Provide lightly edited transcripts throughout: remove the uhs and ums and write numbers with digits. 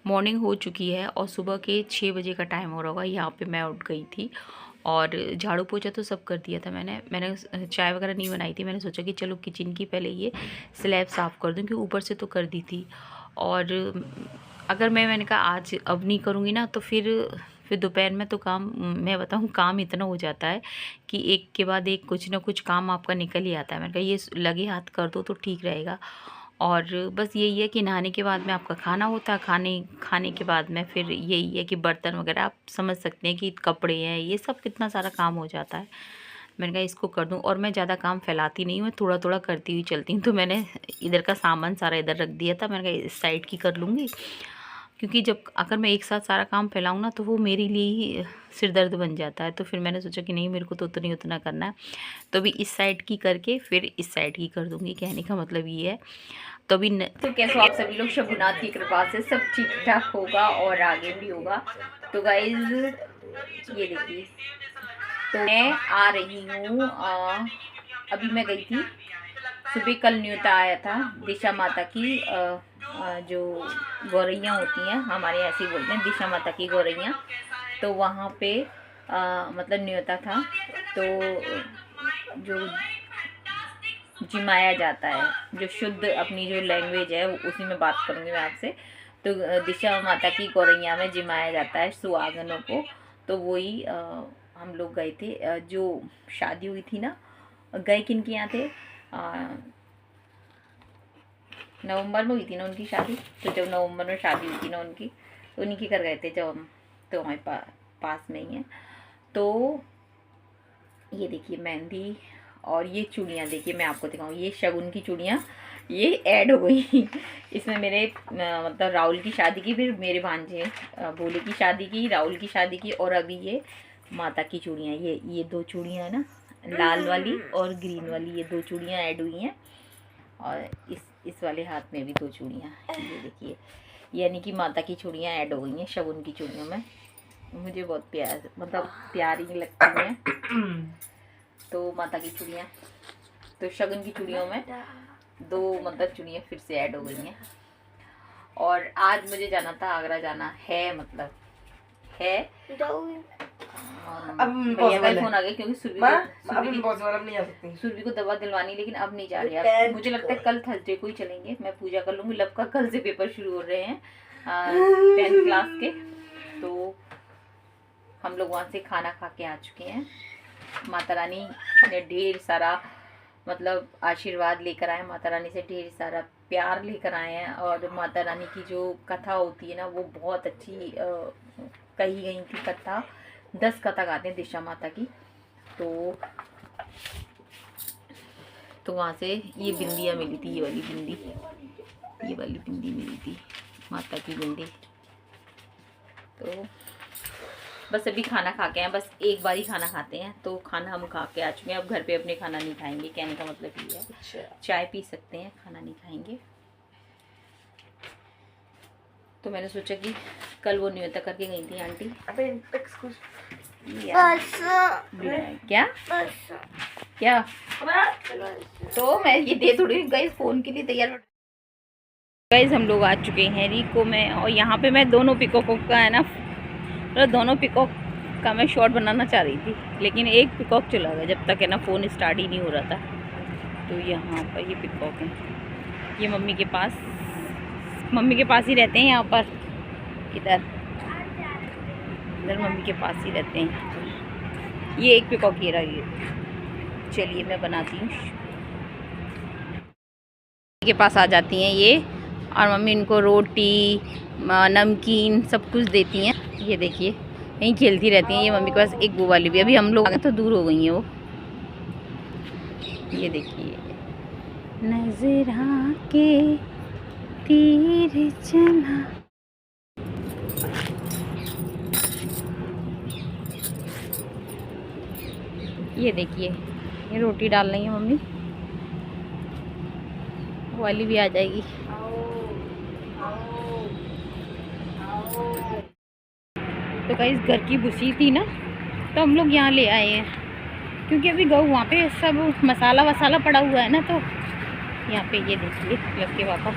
Morning हो चुकी है और सुबह के 6 बजे का टाइम हो रहा होगा। यहाँ पे मैं उठ गई थी और झाड़ू पोछा तो सब कर दिया था मैंने चाय वगैरह नहीं बनाई थी। मैंने सोचा कि चलो किचन की पहले ये स्लैब साफ़ कर दूँ, क्योंकि ऊपर से तो कर दी थी। और अगर मैंने कहा आज अब नहीं करूँगी ना, तो फिर दोपहर में तो काम, मैं बताऊँ, काम इतना हो जाता है कि एक के बाद एक कुछ ना कुछ काम आपका निकल ही आता है। मैंने कहा ये लगे हाथ कर दो तो ठीक रहेगा। और बस यही है कि नहाने के बाद में आपका खाना होता है, खाने के बाद में फिर यही है कि बर्तन वगैरह आप समझ सकते हैं कि कपड़े हैं, ये सब कितना सारा काम हो जाता है। मैंने कहा इसको कर दूं। और मैं ज़्यादा काम फैलाती नहीं हूँ, मैं थोड़ा थोड़ा करती हुई चलती हूँ। तो मैंने इधर का सामान सारा इधर रख दिया था। मैंने कहा इस साइड की कर लूँगी, क्योंकि जब अगर मैं एक साथ सारा काम फैलाऊँ ना, तो वो मेरे लिए ही सिर दर्द बन जाता है। तो फिर मैंने सोचा कि नहीं, मेरे को तो उतना करना है, तो अभी इस साइड की करके फिर इस साइड की कर दूँगी। कहने का मतलब ये है। तो अभी तो कैसे आप सभी लोग शबुनाथ की कृपा से सब ठीक ठाक होगा और आगे भी होगा। तो गाइज ये देखिए, तो मैं आ रही हूँ। अभी मैं गई थी सुबह, कल न्योता आया था दिशा माता की। जो गौरैया होती हैं, हमारे ऐसे ही बोलते हैं दिशा माता की गौरैया। तो वहाँ पे मतलब न्योता था, तो जो जिमाया जाता है, जो शुद्ध अपनी जो लैंग्वेज है उसी में बात करूँगी मैं आपसे। तो दिशा माता की गौरैया में जिमाया जाता है सुहागनों को। तो वही हम लोग गए थे। जो शादी हुई थी ना, गए किन के यहाँ थे, नवंबर में हुई थी ना उनकी शादी। तो जब नवंबर में शादी हुई थी ना उनकी, तो उन्हीं के घर गए थे जब हम, तो हमारे पास में ही है। तो ये देखिए मेहंदी, और ये चूड़ियाँ देखिए, मैं आपको दिखाऊँ, ये शगुन की चूड़ियाँ ये ऐड हो गई इसमें मेरे मतलब राहुल की शादी की, फिर मेरे भांजे भोले की शादी की, राहुल की शादी की, और अभी ये माता की चूड़ियाँ, ये दो चूड़ियाँ है ना, लाल वाली और ग्रीन वाली, ये दो चूड़ियाँ ऐड हुई हैं। और इस वाले हाथ में भी दो चूड़ियाँ, ये देखिए, यानी कि माता की चूड़ियाँ ऐड हो गई हैं शगुन की चूड़ियों में। मुझे बहुत प्यारी लगती हैं। तो माता की चूड़ियाँ, तो शगुन की चूड़ियों में दो मतलब चूड़ियाँ फिर से ऐड हो गई हैं। और आज मुझे जाना था, आगरा जाना है, मतलब है। भैया का फोन आ गया, क्योंकि सुरभि को दवा दिलवानी, लेकिन अब नहीं जा रही है। मुझे लगता है कल थर्सडे को ही चलेंगे। मैं पूजा कर लूँगी। लब का कल से पेपर शुरू हो रहे हैं 10th क्लास के। तो हम लोग वहाँ से खाना खा के आ चुके हैं। माता रानी ने ढेर सारा मतलब आशीर्वाद लेकर आए, माता रानी से ढेर सारा प्यार लेकर आए हैं। और माता रानी की जो कथा होती है ना, वो बहुत अच्छी कही गई थी कथा। 10 कथा गाते हैं दिशा माता की। तो वहाँ से ये बिंदियाँ मिली थी, ये वाली बिंदी मिली थी, माता की बिंदी। तो बस अभी खाना खा के आए, बस एक बार ही खाना खाते हैं। तो खाना हम खा के आ चुके हैं। अब घर पे अपने खाना नहीं खाएंगे, कहने का मतलब ये है। चाय पी सकते हैं, खाना नहीं खाएंगे। तो मैंने सोचा कि कल वो न्योता करके गई थी आंटी। क्या तो मैं ये दे थोड़ी गाइस, फोन के लिए तैयार। गाइस हम लोग आ चुके हैं रिको में, और यहाँ पे मैं दोनों पिकॉक का है ना, मतलब दोनों पिकॉक का मैं शॉट बनाना चाह रही थी, लेकिन एक पिकॉक चला गया जब तक है ना फ़ोन स्टार्ट ही नहीं हो रहा था। तो यहाँ पर ये पिकॉक है, ये मम्मी के पास ही रहते हैं। यहाँ पर इधर मम्मी के पास ही रहते हैं। ये एक पिकॉक ये रही। चलिए मैं बनाती हूँ। के पास आ जाती हैं ये, और मम्मी इनको रोटी नमकीन सब कुछ देती हैं। ये देखिए यहीं खेलती रहती हैं ये मम्मी के पास। एक वो वाली भी, अभी हम लोग आ गए तो दूर हो गई हैं वो। ये देखिए, नजर आके तीर चला। ये देखिए, ये रोटी डाल रही है मम्मी, वाली भी आ जाएगी। तो गाइस घर की भूसी थी ना, तो हम लोग यहाँ ले आए हैं, क्योंकि अभी गऊ वहाँ पे सब मसाला वसाला पड़ा हुआ है ना। तो यहाँ पे ये देखिए लग के पापा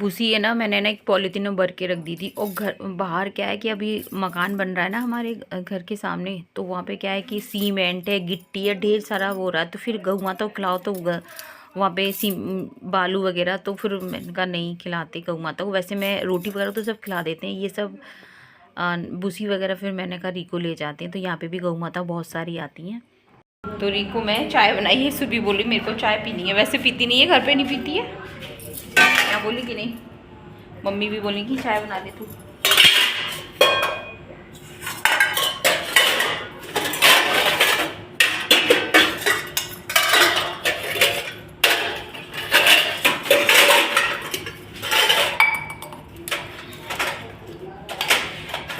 भूसी है ना, मैंने ना एक पॉलीथीन में भर के रख दी थी। और घर बाहर क्या है कि अभी मकान बन रहा है ना हमारे घर के सामने, तो वहाँ पे क्या है कि सीमेंट है, गिट्टी है, ढेर सारा वो हो रहा है। तो फिर गौ माता को खिलाओ तो वहाँ पे बालू वगैरह, तो फिर मैंने कहा नहीं खिलाते गौ माता को। वैसे मैं रोटी वगैरह तो सब खिला देते हैं, ये सब भूसी वगैरह फिर मैंने कहा रिको ले जाते हैं। तो यहाँ पे भी गौ माता बहुत सारी आती हैं। तो रिको मैं चाय बनाई है, सुबह बोली मेरे को चाय पीनी है। वैसे पीती नहीं है, घर पे नहीं पीती है। क्या बोली कि नहीं, मम्मी भी बोली कि चाय बना दे तू।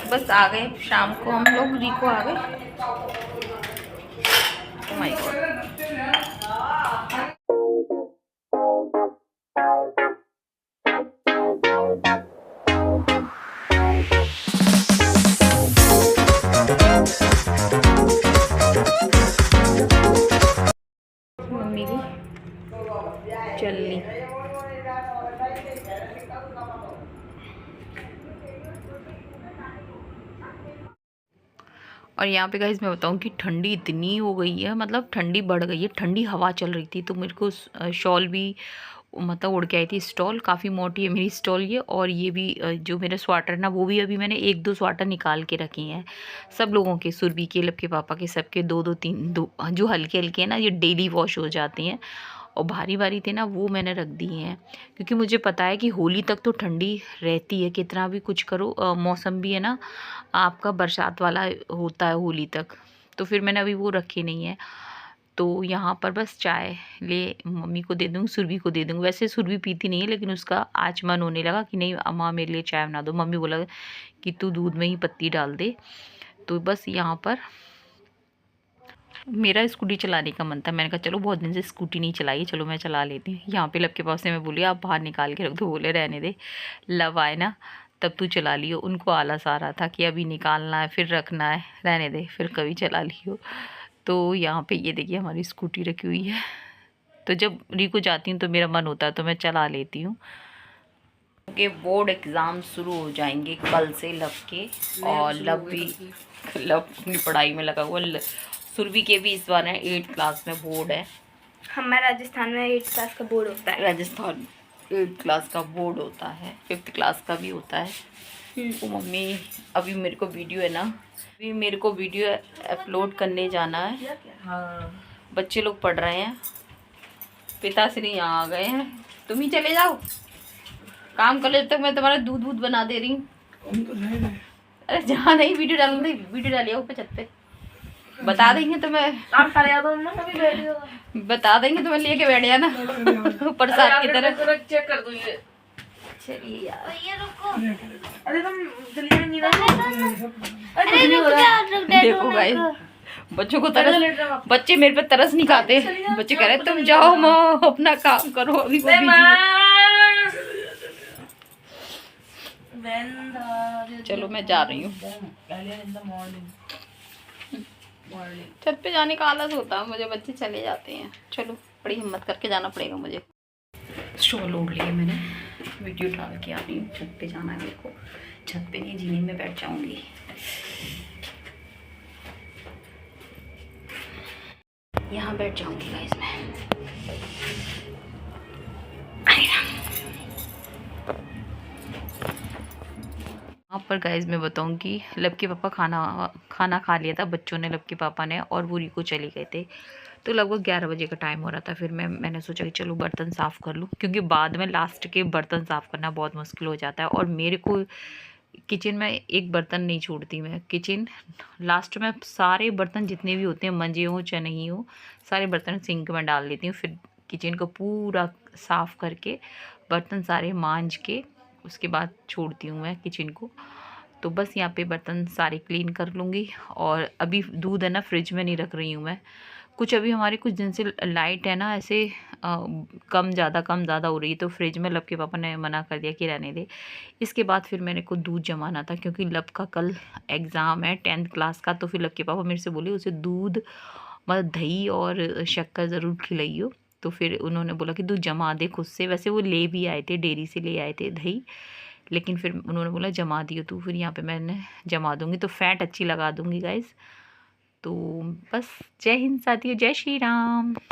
बस आ गए शाम को हम लोग, रिको आ गए। Oh my God। मम्मी भी चल ली। और यहाँ पे गाइस मैं बताऊँ कि ठंडी इतनी हो गई है, मतलब ठंडी बढ़ गई है। ठंडी हवा चल रही थी, तो मेरे को शॉल भी मतलब उड़ के आई थी। स्टॉल काफ़ी मोटी है मेरी स्टॉल ये। और ये भी जो मेरे स्वेटर है ना, वो भी अभी मैंने 1-2 स्वेटर निकाल के रखे हैं सब लोगों के, सुरभि के, लब के पापा के, सबके 2-2 3-2 जो हल्के हल्के हैं ना, ये डेली वॉश हो जाते हैं। और भारी भारी थे ना, वो मैंने रख दिए हैं, क्योंकि मुझे पता है कि होली तक तो ठंडी रहती है, कितना भी कुछ करो। मौसम भी है ना आपका बरसात वाला होता है होली तक। तो फिर मैंने अभी वो रखे नहीं है। तो यहाँ पर बस चाय ले मम्मी को दे दूँगी, सुरभि को दे दूँगी। वैसे सुरभि पीती नहीं है, लेकिन उसका आज मन होने लगा कि नहीं अम्मा मेरे लिए चाय बना दो। मम्मी बोला कि तू दूध में ही पत्ती डाल दे। तो बस यहाँ पर मेरा स्कूटी चलाने का मन था। मैंने कहा चलो बहुत दिन से स्कूटी नहीं चलाई, चलो मैं चला लेती हूँ। यहाँ पे लब के पास से मैं बोली आप बाहर निकाल के रख दो, बोले रहने दे, लब आए ना तब तू चला लियो। उनको आलस आ रहा था कि अभी निकालना है फिर रखना है, रहने दे फिर कभी चला लियो। तो यहाँ पे ये देखिए हमारी स्कूटी रखी हुई है। तो जब रिको जाती हूँ तो मेरा मन होता है तो मैं चला लेती हूँ। के बोर्ड एग्ज़ाम शुरू हो जाएंगे कल से लब के, और लब अपनी पढ़ाई में लगा हुआ। सुरभि के भी इस बार है 8th क्लास में बोर्ड है। हमारे राजस्थान में 8th क्लास का बोर्ड होता है। राजस्थान 8th क्लास का बोर्ड होता है, 5th क्लास का भी होता है। तो मम्मी अभी मेरे को वीडियो है ना, अभी मेरे को वीडियो अपलोड करने जाना है। हाँ, बच्चे लोग पढ़ रहे हैं, पिताश्री यहाँ आ गए हैं। तुम ही चले जाओ, काम कर ले, जब तक मैं तुम्हारा दूध बना दे रही हूँ। अरे जहाँ नहीं वीडियो डालूंगी, वीडियो डालिए ऊपर छत पे, बता देंगे तो मैं बता देंगे तो मैं लेके बैठ जाना प्रसाद की तरह। चेक कर दूंगी। चलिए यार, अरे तुम जल्दी नहीं देखो गाइस, बच्चों को तरस, बच्चे मेरे पे तरस नहीं खाते। बच्चे कह रहे तुम जाओ माँ अपना काम करो, अभी वो चलो मैं जा रही हूँ। छत पे जाने का आलस होता है मुझे, बच्चे चले जाते हैं। चलो बड़ी हिम्मत करके जाना पड़ेगा मुझे। शॉल ओढ़ लिया मैंने, वीडियो डाल के आ रही हूँ। छत पे जाना है मेरे को, छत पे नहीं जीने में बैठ जाऊंगी। यहाँ बैठ जाऊंगी गाइस मैं। यहाँ पर गाइस मैं बताऊँ कि लब के पापा खाना खा लिया था बच्चों ने, लब के पापा ने, और वो रिको चले गए थे। तो लगभग 11 बजे का टाइम हो रहा था। फिर मैंने सोचा कि चलो बर्तन साफ़ कर लूँ, क्योंकि बाद में लास्ट के बर्तन साफ़ करना बहुत मुश्किल हो जाता है। और मेरे को किचन में एक बर्तन नहीं छोड़ती मैं, किचन लास्ट में सारे बर्तन जितने भी होते हैं, मंजे हो चाहे नहीं हो, सारे बर्तन सिंक में डाल लेती हूँ। फिर किचन को पूरा साफ़ करके बर्तन सारे मांज के उसके बाद छोड़ती हूँ मैं किचन को। तो बस यहाँ पे बर्तन सारे क्लीन कर लूँगी। और अभी दूध है ना फ्रिज में नहीं रख रही हूँ मैं, कुछ अभी हमारे कुछ दिन से लाइट है ना ऐसे कम ज़्यादा हो रही है, तो फ्रिज में लब के पापा ने मना कर दिया कि रहने दे। इसके बाद फिर मेरे को दूध जमाना था, क्योंकि लब का कल एग्ज़ाम है 10th क्लास का। तो फिर लब के पापा मेरे से बोले उसे दूध मतलब दही और शक्कर ज़रूर खिलाइयो। तो फिर उन्होंने बोला कि तू जमा दे खुद से। वैसे वो ले भी आए थे, डेयरी से ले आए थे दही, लेकिन फिर उन्होंने बोला जमा दियो तू। फिर यहाँ पे मैंने जमा दूँगी तो फैट अच्छी लगा दूँगी गाइज़। तो बस जय हिंद साथियों, जय श्री राम।